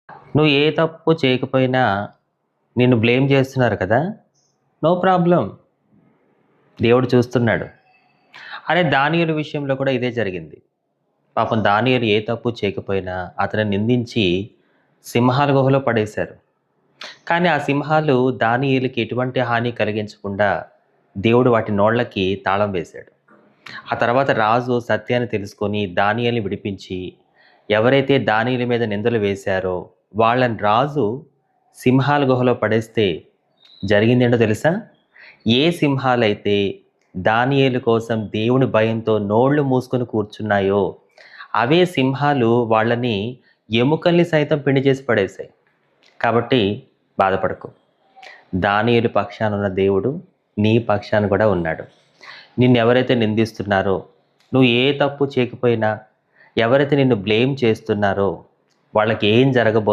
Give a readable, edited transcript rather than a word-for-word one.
నువ్వు ఏ తప్పు చేయకపోయినా నిన్ను బ్లేమ్ చేస్తున్నారు కదా! No problem. దేవుడు చూస్తున్నాడు. అరే దానియేలు విషయంలో కూడా ఇదే జరిగింది. పాపం దానియేలు ఏ తప్పు చేయకపోయినా అతన్ని నిందించి సింహాల గుహలో పడేశారు. కానీ ఆ సింహాలు దానియేలుకి ఎటువంటి హాని కలిగించకుండా దేవుడు వాటి నోళ్ళకి తాళం వేశాడు. ఆ తర్వాత రాజు సత్యాన్ని తెలుసుకొని దానియేలుని విడిపించి ఎవరైతే దానియేలు మీద నిందలు వేశారో వాళ్ళని రాజు సింహాల గుహలో పడేస్తే జరిగిందేంటో తెలుసా? ఏ సింహాలైతే దానియేలు కోసం దేవుని భయంతో నోళ్లు మూసుకొని కూర్చున్నాయో అవే సింహాలు వాళ్ళని ఎముకల్ని సైతం పిండి చేసి పడేశాయి. కాబట్టి బాధపడకు. దానియేలు పక్షాన ఉన్న దేవుడు నీ పక్షాన కూడా ఉన్నాడు. నిన్నెవరైతే నిందిస్తున్నారో, నువ్వు ఏ తప్పు చేయకపోయినా ఎవరైతే నిన్ను బ్లేమ్ చేస్తున్నారో వాళ్ళకి ఏం జరగబో